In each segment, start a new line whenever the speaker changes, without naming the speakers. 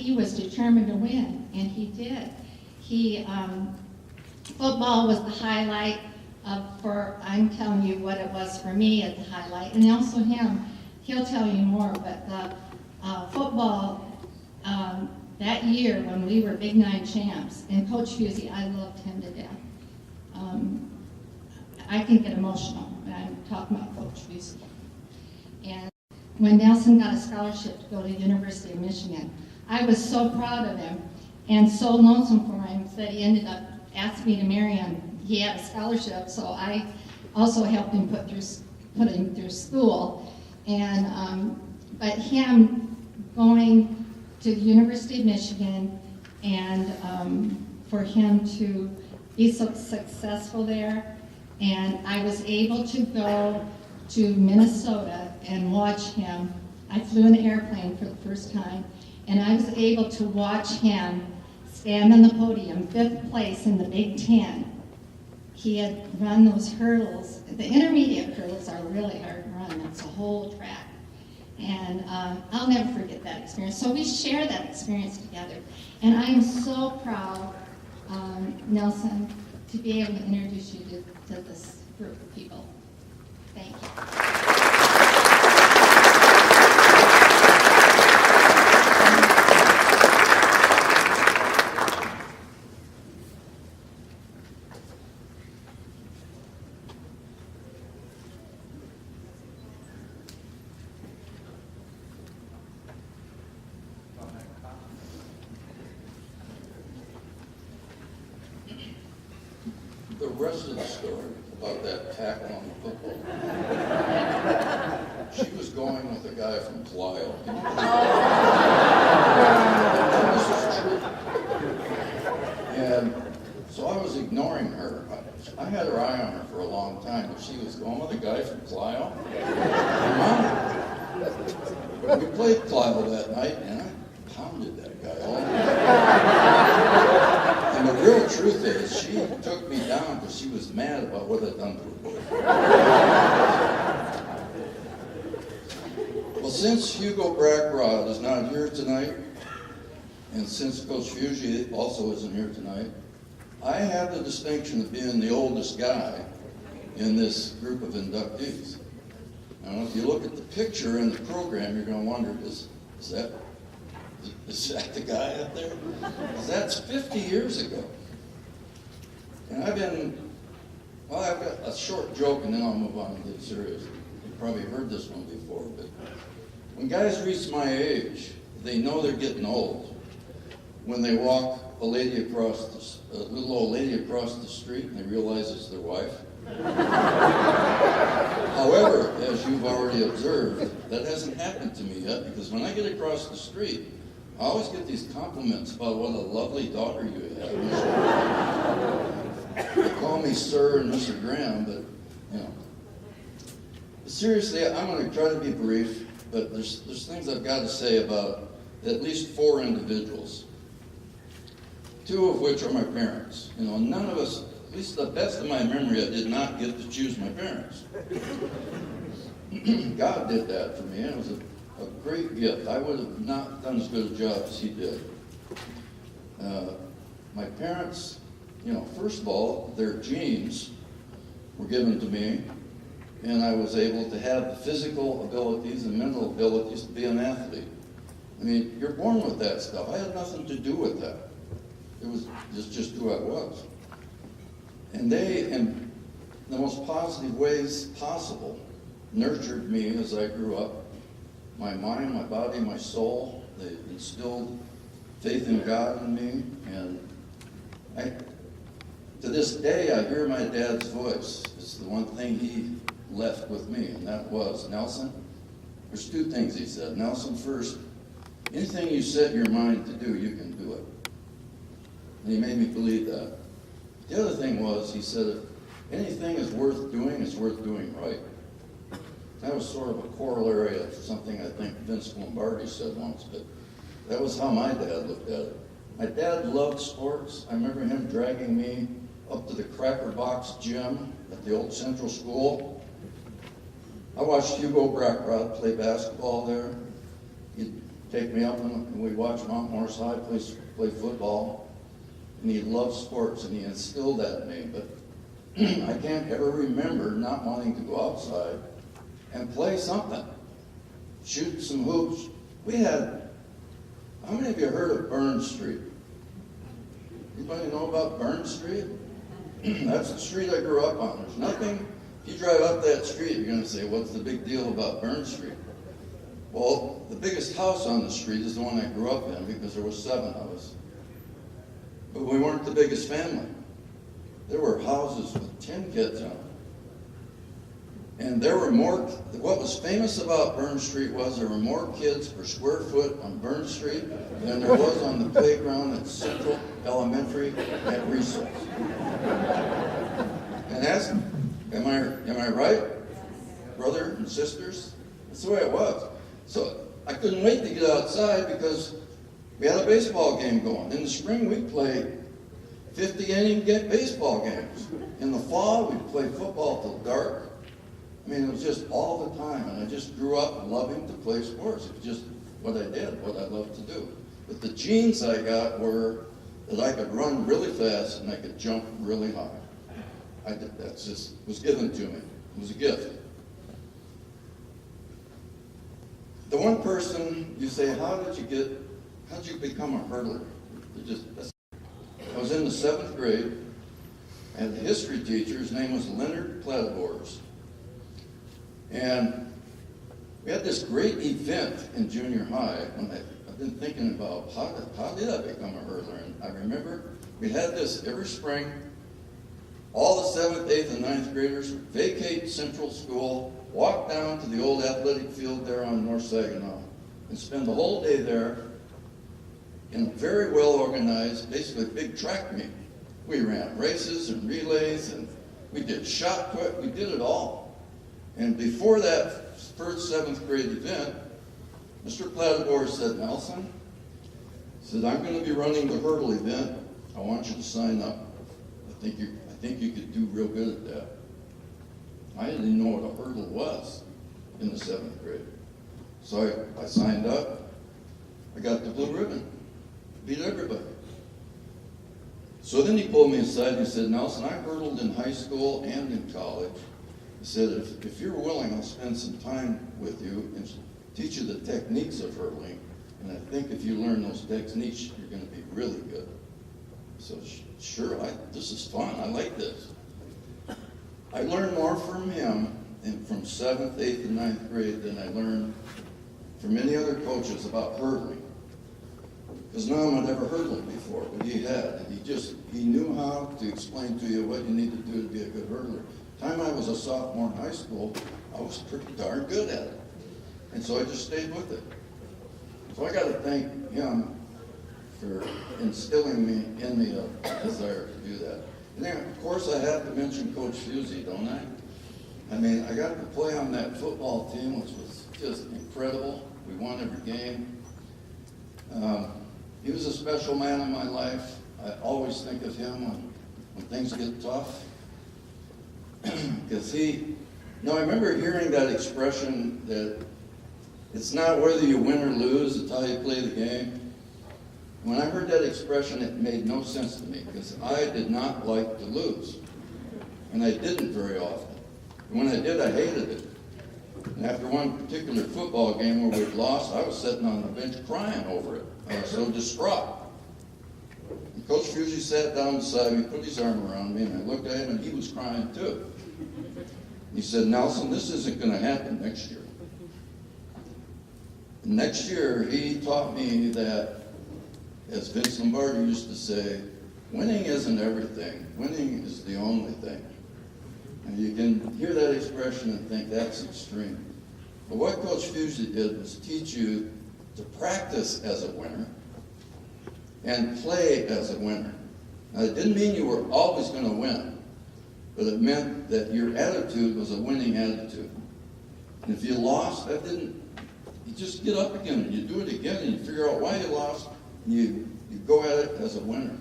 He was determined to win, and he did. Football was the highlight I'm telling you what it was for me at the highlight, and also him. He'll tell you more, but the football that year when we were Big Nine champs, and Coach Fusey, I loved him to death. I can get emotional when I'm talking about Coach Fusey. And when Nelson got a scholarship to go to the University of Michigan, I was so proud of him and so lonesome for him that he ended up asking me to marry him. He had a scholarship, so I also helped him put him through school. And but him going to the University of Michigan and for him to be so successful there, and I was able to go to Minnesota and watch him. I flew in an airplane for the first time, and I was able to watch him stand on the podium, 5th place in the Big Ten. He had run those hurdles. The intermediate hurdles are really hard to run. It's a whole track. And I'll never forget that experience. So we share that experience together. And I am so proud, Nelson, to be able to introduce you to this group of people. Thank you.
The rest of the story about that tackle on the football. She was going with a guy from Clio. This is true. And so I was ignoring her. I had her eye on her for a long time, but she was going with a guy from Clio. We played Clio that night, and I pounded that guy all night. And the real truth is, she took me down because she was mad about what I'd done to her boy. Well, since Hugo Brackrod is not here tonight, and since Coach Fusey also isn't here tonight, I have the distinction of being the oldest guy in this group of inductees. Now, if you look at the picture in the program, you're going to wonder, is that the guy up there? That's 50 years ago. And I've got a short joke and then I'll move on and get serious. You've probably heard this one before, but when guys reach my age, they know they're getting old when they walk a little old lady across the street and they realize it's their wife. However, as you've already observed, that hasn't happened to me yet, because when I get across the street, I always get these compliments about what a lovely daughter you have. They call me Sir and Mr. Graham, but, you know. Seriously, I'm going to try to be brief, but there's things I've got to say about at least 4 individuals, 2 of which are my parents. You know, none of us, at least to the best of my memory, I did not get to choose my parents. God did that for me, and it was a great gift. I would have not done as good a job as he did. My parents, you know, first of all, their genes were given to me, and I was able to have the physical abilities and mental abilities to be an athlete. I mean, you're born with that stuff. I had nothing to do with that. It was just who I was. And they, in the most positive ways possible, nurtured me as I grew up. My mind, my body, my soul, they instilled faith in God in me. And to this day, I hear my dad's voice. It's the one thing he left with me, and that was, Nelson, there's 2 things he said. Nelson, first, anything you set your mind to do, you can do it. And he made me believe that. The other thing was, he said, if anything is worth doing, it's worth doing right. That was sort of a corollary of something I think Vince Lombardi said once, but that was how my dad looked at it. My dad loved sports. I remember him dragging me up to the Cracker Box gym at the old Central School. I watched Hugo Brackrod play basketball there. take me up and we'd watch Mount Morris High play football. And he loved sports, and he instilled that in me. But I can't ever remember not wanting to go outside and play something, shoot some hoops. We had, how many of you heard of Burn Street? Anybody know about Burn Street? That's the street I grew up on. There's nothing, if you drive up that street, you're going to say, what's the big deal about Burn Street? Well, the biggest house on the street is the one I grew up in because there were 7 of us. But we weren't the biggest family. There were houses with 10 kids on them. And there were more, what was famous about Burn Street was there were more kids per square foot on Burn Street than there was on the playground at Central Elementary at recess. And ask, am I right, brother and sisters? That's the way it was. So I couldn't wait to get outside because we had a baseball game going. In the spring, we'd play 50-inning baseball games. In the fall, we'd play football till dark. I mean, it was just all the time, and I just grew up loving to play sports. It was just what I did, what I loved to do. But the genes I got were that I could run really fast and I could jump really high. That just was given to me. It was a gift. The one person you say, how did you become a hurdler? I was in the 7th grade, and the history teacher, his name was Leonard Plattibors. And we had this great event in junior high when I've been thinking about how did I become a hurdler? And I remember we had this every spring. All the 7th, 8th, and 9th graders would vacate Central School, walk down to the old athletic field there on North Saginaw, and spend the whole day there in a very well organized, basically big track meet. We ran races and relays, and we did shot put, we did it all. And before that first 7th grade event, Mr. Plattibor said, Nelson, he said, I'm going to be running the hurdle event. I want you to sign up. I think you could do real good at that. I didn't know what a hurdle was in the 7th grade. So I signed up. I got the blue ribbon. Beat everybody. So then he pulled me aside and he said, Nelson, I hurdled in high school and in college. He said, if you're willing, I'll spend some time with you and teach you the techniques of hurdling. And I think if you learn those techniques, you're going to be really good. So sure, this is fun. I like this. I learned more from him and from 7th, 8th, and 9th grade than I learned from any other coaches about hurdling. Because none of them had ever hurdled before, but he had. And he knew how to explain to you what you need to do to be a good hurdler. The time I was a sophomore in high school, I was pretty darn good at it. And so I just stayed with it. So I got to thank him for instilling in me a desire to do that. And then, of course, I have to mention Coach Fusey, don't I? I mean, I got to play on that football team, which was just incredible. We won every game. He was a special man in my life. I always think of him when things get tough. Because I remember hearing that expression that it's not whether you win or lose, it's how you play the game. When I heard that expression, it made no sense to me because I did not like to lose. And I didn't very often. And when I did, I hated it. And after one particular football game where we'd lost, I was sitting on the bench crying over it. I was so distraught. And Coach Fusey sat down beside me, put his arm around me, and I looked at him, and he was crying too. He said, Nelson, this isn't going to happen next year. And next year, he taught me that, as Vince Lombardi used to say, winning isn't everything. Winning is the only thing. And you can hear that expression and think that's extreme. But what Coach Fusey did was teach you to practice as a winner and play as a winner. Now, it didn't mean you were always going to win, but it meant that your attitude was a winning attitude. And if you lost, you just get up again and you do it again and you figure out why you lost and you go at it as a winner.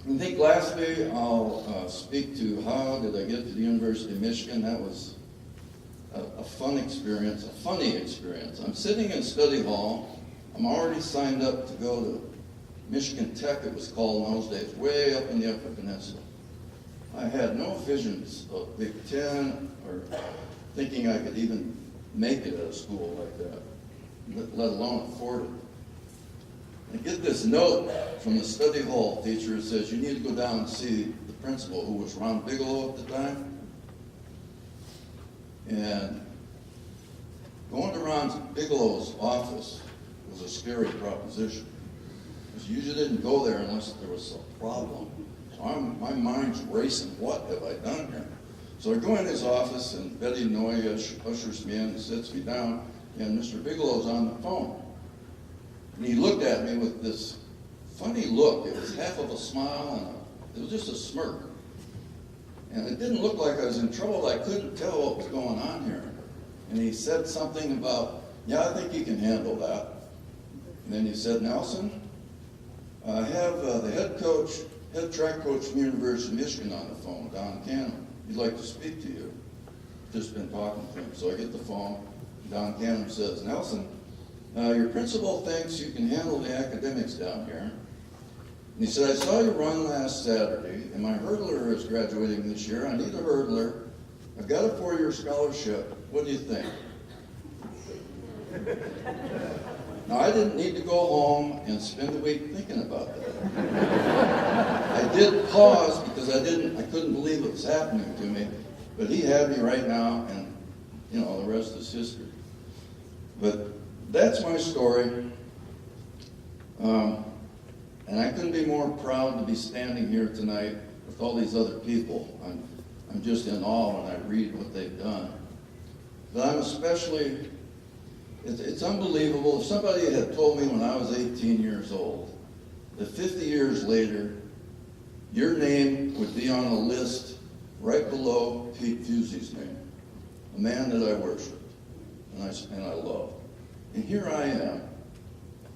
I think lastly, I'll speak to how did I get to the University of Michigan. That was a fun experience, a funny experience. I'm sitting in study hall. I'm already signed up to go to Michigan Tech, it was called in those days, way up in the Upper Peninsula. I had no visions of Big Ten or thinking I could even make it at a school like that, let alone afford it. I get this note from the study hall teacher that says, you need to go down and see the principal, who was Ron Bigelow at the time. And going to Ron Bigelow's office was a scary proposition. Because you usually didn't go there unless there was a problem. So my mind's racing. What have I done here? So I go in his office, and Betty Noy ushers me in and sits me down, and Mr. Bigelow's on the phone. And he looked at me with this funny look. It was half of a smile, and it was just a smirk. And it didn't look like I was in trouble. I couldn't tell what was going on here. And he said something about, yeah, I think you can handle that. And then he said, Nelson, I have the head track coach from the University of Michigan on the phone, Don Cannon. He'd like to speak to you. Just been talking to him. So I get the phone. Don Cannon says, Nelson, your principal thinks you can handle the academics down here. And he said, I saw you run last Saturday, and my hurdler is graduating this year. I need a hurdler. I've got a 4-year scholarship. What do you think? Now, I didn't need to go home and spend a week thinking about that. I did pause because I couldn't believe it was happening to me. But he had me right now, and the rest is history. But that's my story. And I couldn't be more proud to be standing here tonight with all these other people. I'm just in awe when I read what they've done. But I'm especially, it's unbelievable. If somebody had told me when I was 18 years old that 50 years later, your name would be on a list right below Pete Fusey's name, a man that I worshiped and I loved. And here I am,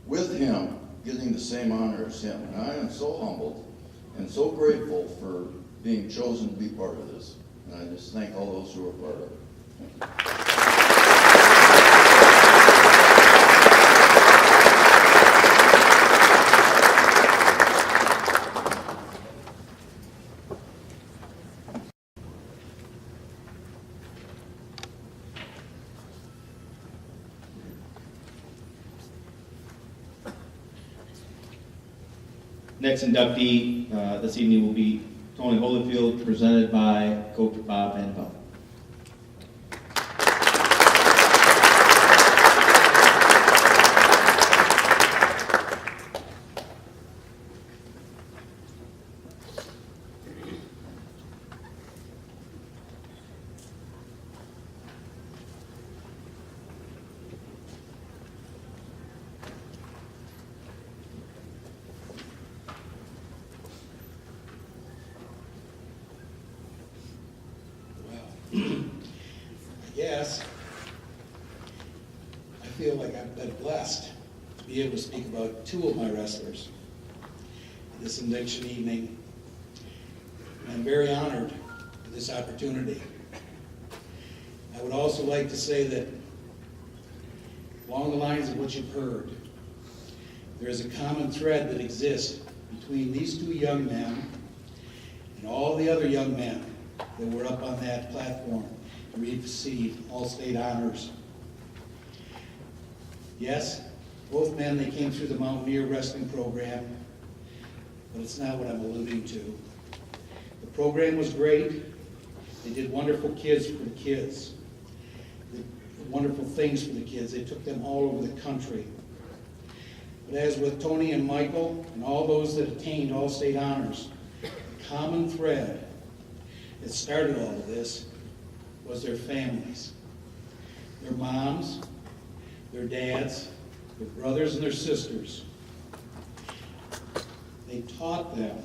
with him, getting the same honor as him. And I am so humbled and so grateful for being chosen to be part of this. And I just thank all those who are part of it. Thank you.
Next inductee this evening will be Tony Holyfield, presented by Coach Bob Van Pelt.
Yes, I feel like I've been blessed to be able to speak about 2 of my wrestlers this induction evening. I'm very honored for this opportunity. I would also like to say that along the lines of what you've heard, there is a common thread that exists between these 2 young men and all the other young men that were up on that platform to receive all-state honors. Yes, both men, they came through the Mountaineer Wrestling program, but it's not what I'm alluding to. The program was great. They did wonderful kids for the kids. They did wonderful things for the kids. They took them all over the country. But as with Tony and Michael and all those that attained all-state honors, the common thread that started all of this was their families, their moms, their dads, their brothers and their sisters. They taught them